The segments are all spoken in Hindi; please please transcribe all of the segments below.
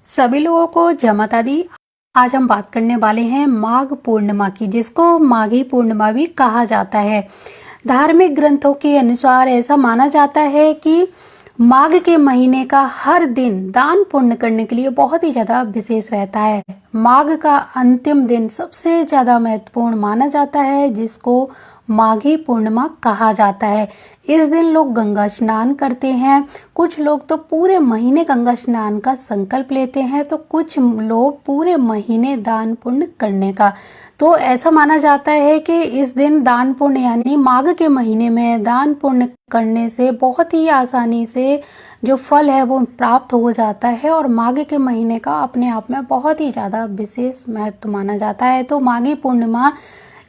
सभी लोगों को जय माता दी। आज हम बात करने वाले हैं माघ पूर्णिमा की, जिसको माघी पूर्णिमा भी कहा जाता है। धार्मिक ग्रंथों के अनुसार ऐसा माना जाता है कि माघ के महीने का हर दिन दान पुण्य करने के लिए बहुत ही ज्यादा विशेष रहता है। माघ का अंतिम दिन सबसे ज्यादा महत्वपूर्ण माना जाता है, जिसको माघी पूर्णिमा कहा जाता है। इस दिन लोग गंगा स्नान करते हैं। कुछ लोग तो पूरे महीने गंगा स्नान का संकल्प लेते हैं, तो कुछ लोग पूरे महीने दान पुण्य करने का। तो ऐसा माना जाता है कि इस दिन दान पुण्य यानी माघ के महीने में दान पुण्य करने से बहुत ही आसानी से जो फल है वो प्राप्त हो जाता है, और माघ के महीने का अपने आप में बहुत ही ज़्यादा विशेष महत्व माना जाता है। तो माघी पूर्णिमा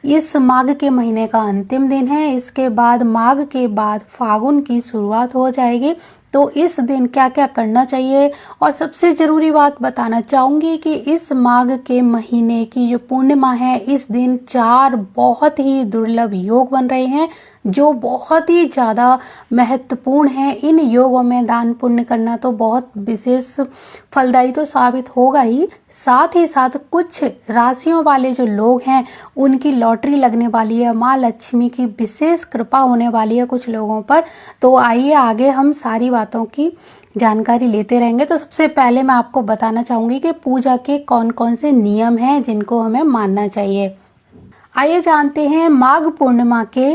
इस माघ के महीने का अंतिम दिन है। इसके बाद माघ के बाद फागुन की शुरुआत हो जाएगी। तो इस दिन क्या क्या करना चाहिए, और सबसे ज़रूरी बात बताना चाहूँगी कि इस माघ के महीने की जो पूर्णिमा है, इस दिन 4 बहुत ही दुर्लभ योग बन रहे हैं, जो बहुत ही ज़्यादा महत्वपूर्ण है। इन योगों में दान पुण्य करना तो बहुत विशेष फलदायी तो साबित होगा ही, साथ ही साथ कुछ राशियों वाले जो लोग हैं उनकी लॉटरी लगने वाली है। माँ लक्ष्मी की विशेष कृपा होने वाली है कुछ लोगों पर। तो आइए आगे हम सारी बातों की जानकारी लेते रहेंगे। तो सबसे पहले मैं आपको बताना चाहूँगी कि पूजा के कौन कौन से नियम हैं जिनको हमें मानना चाहिए। आइए जानते हैं माघ पूर्णिमा के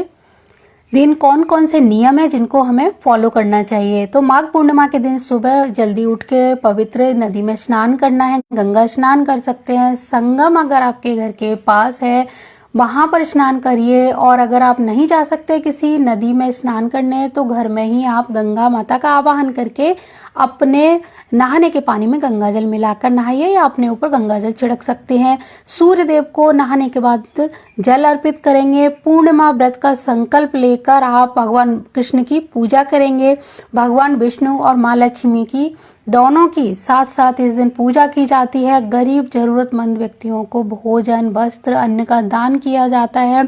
दिन कौन कौन से नियम है जिनको हमें फॉलो करना चाहिए। तो माघ पूर्णिमा के दिन सुबह जल्दी उठ के पवित्र नदी में स्नान करना है। गंगा स्नान कर सकते हैं, संगम अगर आपके घर के पास है वहां पर स्नान करिए, और अगर आप नहीं जा सकते किसी नदी में स्नान करने तो घर में ही आप गंगा माता का आवाहन करके अपने नहाने के पानी में गंगा जल मिलाकर नहाइए, या अपने ऊपर गंगा जल छिड़क सकते हैं। सूर्य देव को नहाने के बाद जल अर्पित करेंगे। पूर्णिमा व्रत का संकल्प लेकर आप भगवान कृष्ण की पूजा करेंगे। भगवान विष्णु और माँ लक्ष्मी की दोनों की साथ साथ इस दिन पूजा की जाती है। गरीब जरूरतमंद व्यक्तियों को भोजन, वस्त्र, अन्न का दान किया जाता है।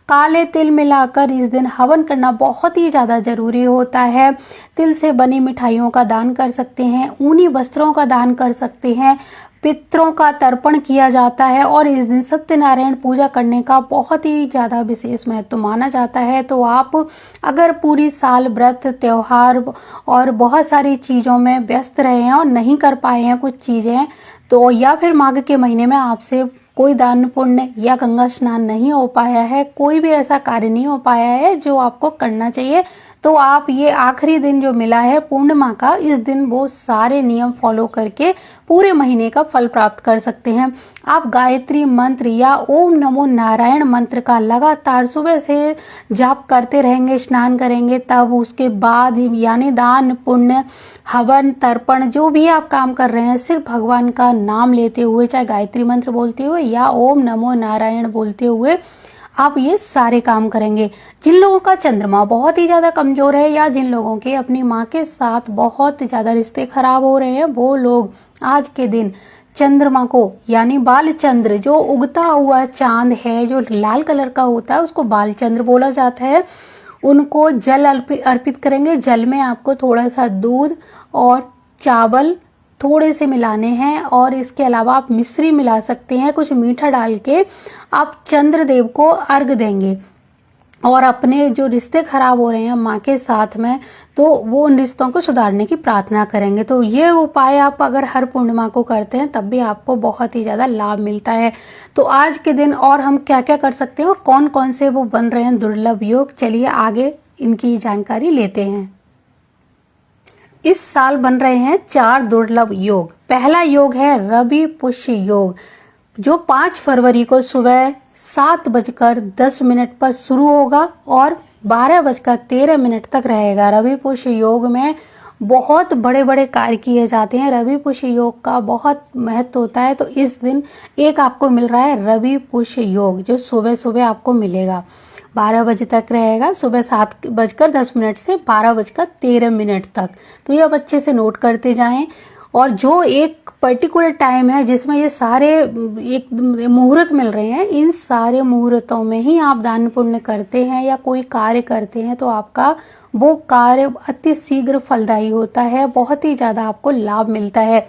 काले तिल मिलाकर इस दिन हवन करना बहुत ही ज़्यादा जरूरी होता है। तिल से बनी मिठाइयों का दान कर सकते हैं, ऊनी वस्त्रों का दान कर सकते हैं, पितरों का तर्पण किया जाता है, और इस दिन सत्यनारायण पूजा करने का बहुत ही ज़्यादा विशेष महत्व माना जाता है। तो आप अगर पूरी साल व्रत, त्योहार और बहुत सारी चीज़ों में व्यस्त रहे हैं और नहीं कर पाए हैं कुछ चीज़ें, तो या फिर माघ के महीने में आपसे कोई दान पुण्य या गंगा स्नान नहीं हो पाया है, कोई भी ऐसा कार्य नहीं हो पाया है जो आपको करना चाहिए, तो आप ये आखिरी दिन जो मिला है पूर्णिमा का, इस दिन वो सारे नियम फॉलो करके पूरे महीने का फल प्राप्त कर सकते हैं। आप गायत्री मंत्र या ओम नमो नारायण मंत्र का लगातार सुबह से जाप करते रहेंगे, स्नान करेंगे, तब उसके बाद यानी दान पुण्य, हवन, तर्पण, जो भी आप काम कर रहे हैं सिर्फ भगवान का नाम लेते हुए, चाहे गायत्री मंत्र बोलते हुए या ओम नमो नारायण बोलते हुए आप ये सारे काम करेंगे। जिन लोगों का चंद्रमा बहुत ही ज़्यादा कमज़ोर है, या जिन लोगों के अपनी माँ के साथ बहुत ज़्यादा रिश्ते खराब हो रहे हैं, वो लोग आज के दिन चंद्रमा को यानी बाल चंद्र, जो उगता हुआ चांद है जो लाल कलर का होता है, उसको बाल चंद्र बोला जाता है, उनको जल अर्पित करेंगे। जल में आपको थोड़ा सा दूध और चावल थोड़े से मिलाने हैं, और इसके अलावा आप मिश्री मिला सकते हैं, कुछ मीठा डाल के आप चंद्रदेव को अर्घ देंगे। और अपने जो रिश्ते खराब हो रहे हैं माँ के साथ में, तो वो उन रिश्तों को सुधारने की प्रार्थना करेंगे। तो ये उपाय आप अगर हर पूर्णिमा को करते हैं तब भी आपको बहुत ही ज़्यादा लाभ मिलता है। तो आज के दिन और हम क्या क्या कर सकते हैं और कौन कौन से वो बन रहे हैं दुर्लभ योग, चलिए आगे इनकी जानकारी लेते हैं। इस साल बन रहे हैं 4 दुर्लभ योग। पहला योग है रवि पुष्य योग, जो 5 फरवरी को सुबह 7:10 पर शुरू होगा और 12:13 तक रहेगा। रवि पुष्य योग में बहुत बड़े बड़े कार्य किए जाते हैं। रवि पुष्य योग का बहुत महत्व होता है। तो इस दिन एक आपको मिल रहा है रवि पुष्य योग, जो सुबह सुबह आपको मिलेगा, 12 बजे तक रहेगा, सुबह 7:10 से 12:13 तक। तो ये आप अच्छे से नोट करते जाएं। और जो एक पर्टिकुलर टाइम है जिसमें ये सारे एक मुहूर्त मिल रहे हैं, इन सारे मुहूर्तों में ही आप दान पुण्य करते हैं या कोई कार्य करते हैं, तो आपका वो कार्य अति शीघ्र फलदायी होता है, बहुत ही ज़्यादा आपको लाभ मिलता है।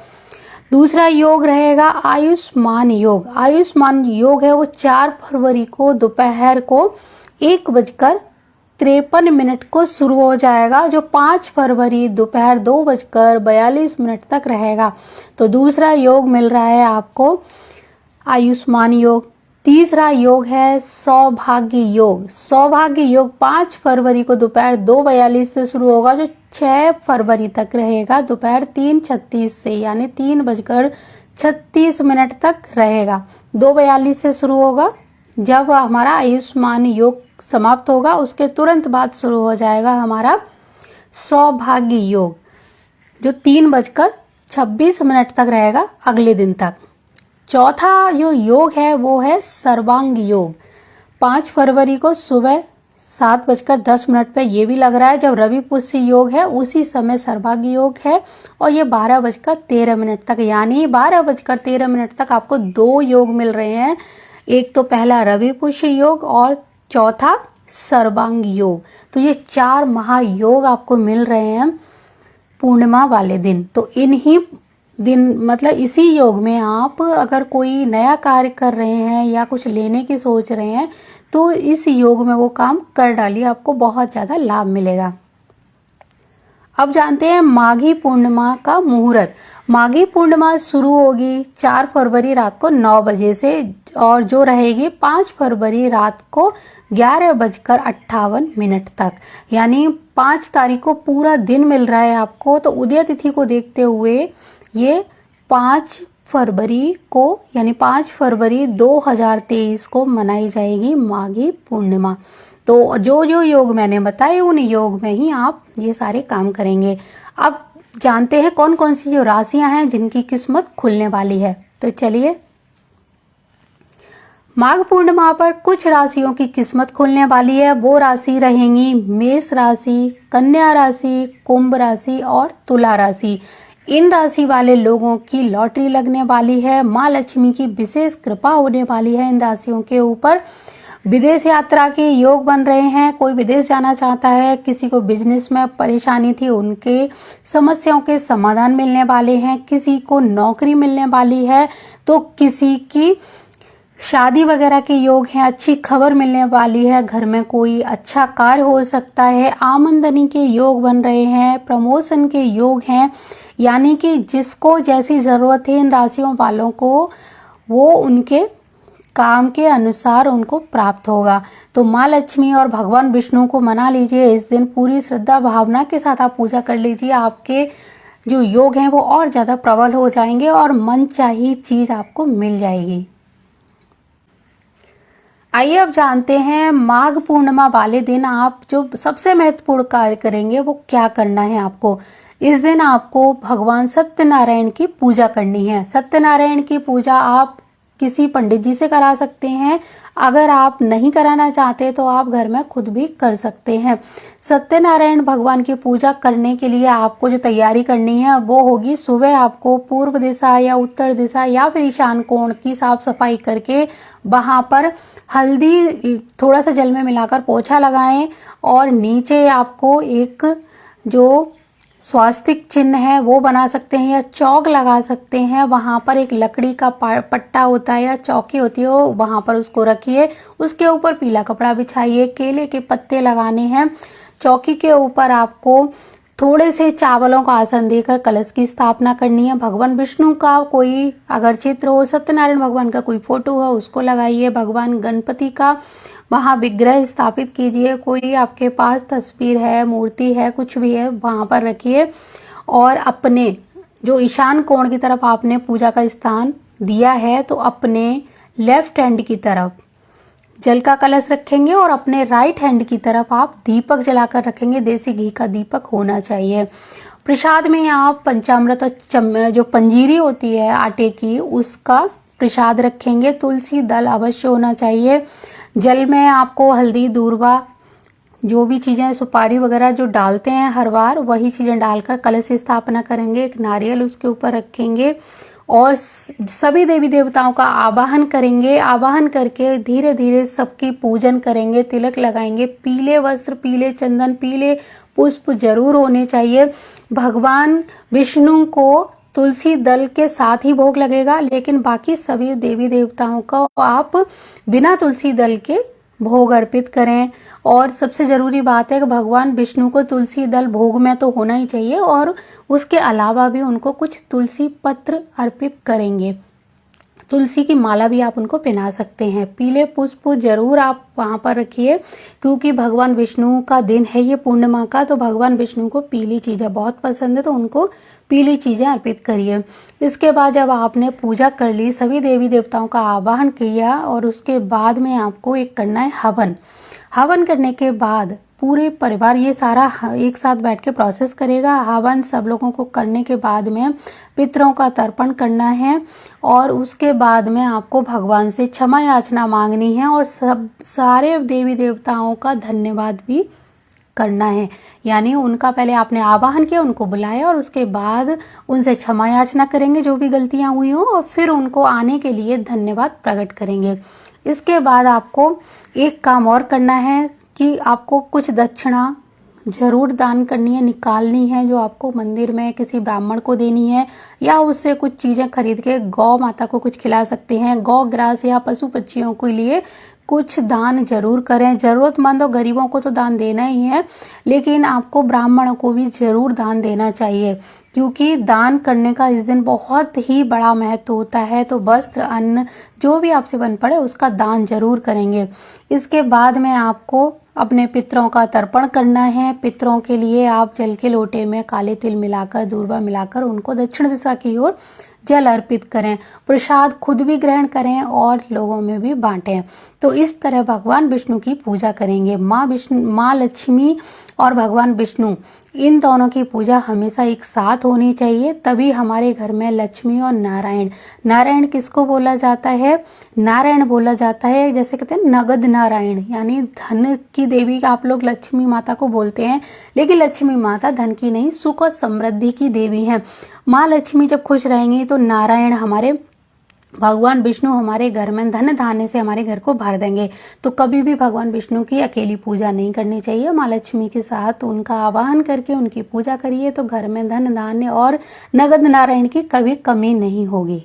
दूसरा योग रहेगा आयुष्मान योग। आयुष्मान योग है वो 4 फरवरी को दोपहर को 1:53 को शुरू हो जाएगा, जो 5 फरवरी दोपहर 2:42 तक रहेगा। तो दूसरा योग मिल रहा है आपको आयुष्मान योग। तीसरा योग है सौभाग्य योग। सौभाग्य योग 5 फरवरी को दोपहर 2:42 से शुरू होगा, जो 6 फरवरी तक रहेगा दोपहर 3:36 से, यानी 3:36 तक रहेगा। 2:42 से शुरू होगा। जब हमारा आयुष्मान योग समाप्त होगा उसके तुरंत बाद शुरू हो जाएगा हमारा सौभाग्य योग, जो 3:26 तक रहेगा अगले दिन तक। चौथा जो योग है वो है सर्वांग योग। 5 फरवरी को सुबह 7:10 पे ये भी लग रहा है, जब रवि पुष्य योग है उसी समय सर्वांग योग है, और ये 12:13 तक, यानी 12:13 तक आपको 2 योग मिल रहे हैं। एक तो पहला रवि पुष्य योग और चौथा सर्वांग योग। तो ये 4 महायोग आपको मिल रहे हैं पूर्णिमा वाले दिन। तो इन्हीं दिन मतलब इसी योग में आप अगर कोई नया कार्य कर रहे हैं या कुछ लेने की सोच रहे हैं तो इस योग में वो काम कर डालिए, आपको बहुत ज़्यादा लाभ मिलेगा। अब जानते हैं माघी पूर्णिमा का मुहूर्त। माघी पूर्णिमा शुरू होगी 4 फरवरी रात को 9 बजे से, और जो रहेगी 5 फरवरी रात को 11:58 तक, यानी 5 तारीख को पूरा दिन मिल रहा है आपको। तो उदय तिथि को देखते हुए ये 5 फरवरी को, यानी 5 फरवरी 2023 को मनाई जाएगी माघी पूर्णिमा। तो जो जो योग मैंने बताए उन योग में ही आप ये सारे काम करेंगे। अब जानते हैं कौन कौन सी जो राशियां हैं जिनकी किस्मत खुलने वाली है। तो चलिए, माघ पूर्णिमा पर कुछ राशियों की किस्मत खुलने वाली है। वो राशि रहेंगी मेष राशि, कन्या राशि, कुंभ राशि और तुला राशि। इन राशि वाले लोगों की लॉटरी लगने वाली है। माँ लक्ष्मी की विशेष कृपा होने वाली है इन राशियों के ऊपर। विदेश यात्रा के योग बन रहे हैं। कोई विदेश जाना चाहता है, किसी को बिजनेस में परेशानी थी, उनके समस्याओं के समाधान मिलने वाले हैं। किसी को नौकरी मिलने वाली है, तो किसी की शादी वगैरह के योग हैं। अच्छी खबर मिलने वाली है। घर में कोई अच्छा कार्य हो सकता है। आमदनी के योग बन रहे हैं। प्रमोशन के योग हैं। यानी कि जिसको जैसी ज़रूरत है इन राशियों वालों को, वो उनके काम के अनुसार उनको प्राप्त होगा। तो माँ लक्ष्मी और भगवान विष्णु को मना लीजिए इस दिन। पूरी श्रद्धा भावना के साथ आप पूजा कर लीजिए। आपके जो योग हैं वो और ज़्यादा प्रबल हो जाएंगे और मनचाही चीज़ आपको मिल जाएगी। आइए अब जानते हैं माघ पूर्णिमा वाले दिन आप जो सबसे महत्वपूर्ण कार्य करेंगे वो क्या करना है आपको। इस दिन आपको भगवान सत्यनारायण की पूजा करनी है। सत्यनारायण की पूजा आप किसी पंडित जी से करा सकते हैं। अगर आप नहीं कराना चाहते तो आप घर में खुद भी कर सकते हैं। सत्यनारायण भगवान की पूजा करने के लिए आपको जो तैयारी करनी है वो होगी, सुबह आपको पूर्व दिशा या उत्तर दिशा या फिर ईशान कोण की साफ सफाई करके वहां पर हल्दी थोड़ा सा जल में मिलाकर पोछा लगाएं, और नीचे आपको एक जो स्वास्तिक चिन्ह है वो बना सकते हैं या चौक लगा सकते हैं। वहां पर एक लकड़ी का पट्टा होता है या चौकी होती है, वहां पर उसको रखिए। उसके ऊपर पीला कपड़ा बिछाइए। केले के पत्ते लगाने हैं। चौकी के ऊपर आपको थोड़े से चावलों का आसन देकर कलश की स्थापना करनी है। भगवान विष्णु का कोई अगर चित्र हो, सत्यनारायण भगवान का कोई फोटो हो, उसको लगाइए। भगवान गणपति का वहाँ विग्रह स्थापित कीजिए। कोई आपके पास तस्वीर है, मूर्ति है, कुछ भी है, वहाँ पर रखिए। और अपने जो ईशान कोण की तरफ आपने पूजा का स्थान दिया है, तो अपने लेफ्ट हैंड की तरफ जल का कलश रखेंगे और अपने राइट हैंड की तरफ आप दीपक जलाकर रखेंगे। देसी घी का दीपक होना चाहिए। प्रसाद में आप पंचामृत और जो पंजीरी होती है आटे की, उसका प्रसाद रखेंगे। तुलसी दल अवश्य होना चाहिए। जल में आपको हल्दी, दूर्वा, जो भी चीज़ें सुपारी वगैरह जो डालते हैं हर बार, वही चीज़ें डालकर कलश की स्थापना करेंगे। एक नारियल उसके ऊपर रखेंगे और सभी देवी देवताओं का आवाहन करेंगे। आवाहन करके धीरे धीरे सबकी पूजन करेंगे, तिलक लगाएंगे। पीले वस्त्र, पीले चंदन, पीले पुष्प जरूर होने चाहिए। भगवान विष्णु को तुलसी दल के साथ ही भोग लगेगा, लेकिन बाकी सभी देवी देवताओं का आप बिना तुलसी दल के भोग अर्पित करें। और सबसे ज़रूरी बात है कि भगवान विष्णु को तुलसी दल भोग में तो होना ही चाहिए, और उसके अलावा भी उनको कुछ तुलसी पत्र अर्पित करेंगे। तुलसी की माला भी आप उनको पहना सकते हैं। पीले पुष्प जरूर आप वहाँ पर रखिए, क्योंकि भगवान विष्णु का दिन है ये पूर्णिमा का, तो भगवान विष्णु को पीली चीज़ें बहुत पसंद है, तो उनको पीली चीज़ें अर्पित करिए। इसके बाद जब आपने पूजा कर ली, सभी देवी देवताओं का आवाहन किया, और उसके बाद में आपको एक करना है हवन। हवन करने के बाद पूरे परिवार ये सारा एक साथ बैठ के प्रोसेस करेगा। हवन सब लोगों को करने के बाद में पितरों का तर्पण करना है, और उसके बाद में आपको भगवान से क्षमा याचना मांगनी है, और सब सारे देवी देवताओं का धन्यवाद भी करना है। यानी उनका पहले आपने आवाहन किया, उनको बुलाया, और उसके बाद उनसे क्षमा याचना करेंगे जो भी गलतियां हुई हो, और फिर उनको आने के लिए धन्यवाद प्रकट करेंगे। इसके बाद आपको एक काम और करना है कि आपको कुछ दक्षिणा जरूर दान करनी है, निकालनी है, जो आपको मंदिर में किसी ब्राह्मण को देनी है, या उससे कुछ चीज़ें खरीद के गौ माता को कुछ खिला सकते हैं। गौ ग्रास या पशु पक्षियों के लिए कुछ दान जरूर करें। ज़रूरतमंद और गरीबों को तो दान देना ही है, लेकिन आपको ब्राह्मणों को भी जरूर दान देना चाहिए, क्योंकि दान करने का इस दिन बहुत ही बड़ा महत्व होता है। तो वस्त्र, अन्न, जो भी आपसे बन पड़े उसका दान जरूर करेंगे। इसके बाद में आपको अपने पितरों का तर्पण करना है। पितरों के लिए आप जल के लोटे में काले तिल मिलाकर, दूर्वा मिलाकर उनको दक्षिण दिशा की ओर जल अर्पित करें। प्रसाद खुद भी ग्रहण करें और लोगों में भी बांटें। तो इस तरह भगवान विष्णु की पूजा करेंगे। माँ लक्ष्मी और भगवान विष्णु, इन दोनों की पूजा हमेशा एक साथ होनी चाहिए, तभी हमारे घर में लक्ष्मी और नारायण। नारायण किसको बोला जाता है? नारायण बोला जाता है, जैसे कहते हैं नगद नारायण, यानी धन की देवी आप लोग लक्ष्मी माता को बोलते हैं, लेकिन लक्ष्मी माता धन की नहीं, सुख और समृद्धि की देवी हैं। माँ लक्ष्मी जब खुश रहेंगी तो नारायण हमारे भगवान विष्णु हमारे घर में धन धान्य से हमारे घर को भर देंगे। तो कभी भी भगवान विष्णु की अकेली पूजा नहीं करनी चाहिए। माँ लक्ष्मी के साथ उनका आवाहन करके उनकी पूजा करिए, तो घर में धन धान्य और नगद नारायण की कभी कमी नहीं होगी।